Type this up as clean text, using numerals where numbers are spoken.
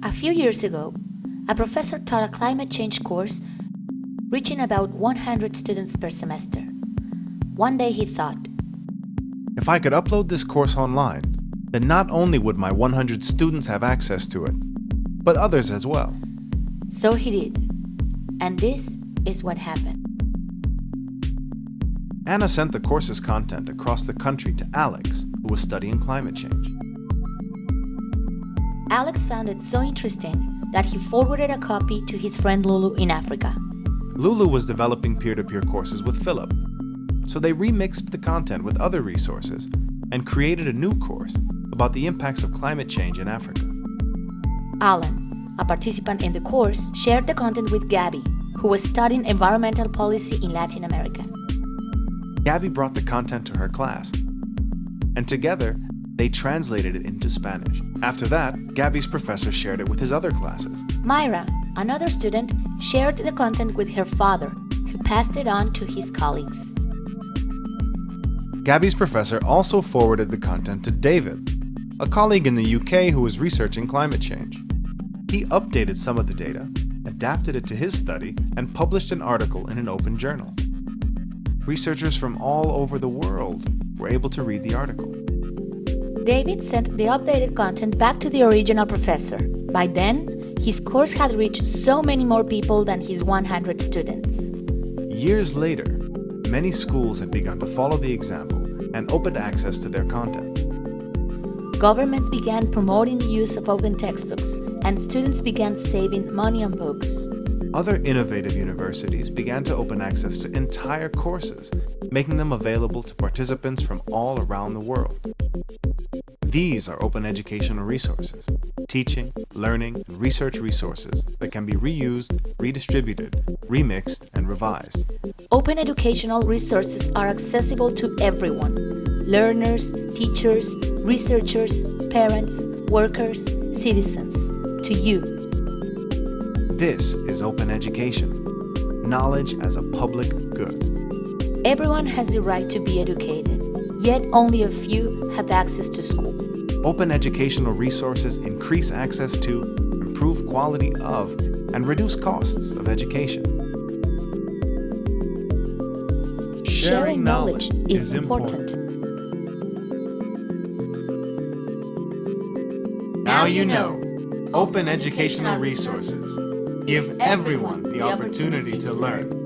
A few years ago, a professor taught a climate change course reaching about 100 students per semester. One day he thought, if I could upload this course online, then not only would my 100 students have access to it, but others as well. So he did. And this is what happened. Anna sent the course's content across the country to Alex, who was studying climate change. Alex found it so interesting that he forwarded a copy to his friend Lulu in Africa. Lulu was developing peer-to-peer courses with Philip, so they remixed the content with other resources and created a new course about the impacts of climate change in Africa. Alan, a participant in the course, shared the content with Gabby, who was studying environmental policy in Latin America. Gabby brought the content to her class, and together, they translated it into Spanish. After that, Gabby's professor shared it with his other classes. Myra, another student, shared the content with her father, who passed it on to his colleagues. Gabby's professor also forwarded the content to David, a colleague in the UK who was researching climate change. He updated some of the data, adapted it to his study, and published an article in an open journal. Researchers from all over the world were able to read the article. David sent the updated content back to the original professor. By then, his course had reached so many more people than his 100 students. Years later, many schools had begun to follow the example and opened access to their content. Governments began promoting the use of open textbooks, and students began saving money on books. Other innovative universities began to open access to entire courses, making them available to participants from all around the world. These are open educational resources, teaching, learning, and research resources that can be reused, redistributed, remixed, and revised. Open educational resources are accessible to everyone: learners, teachers, researchers, parents, workers, citizens, to you. This is open education, knowledge as a public good. Everyone has the right to be educated, yet only a few have access to school. Open educational resources increase access to, improve quality of, and reduce costs of education. Sharing knowledge is important. Now you know. Open educational resources give everyone the opportunity to learn.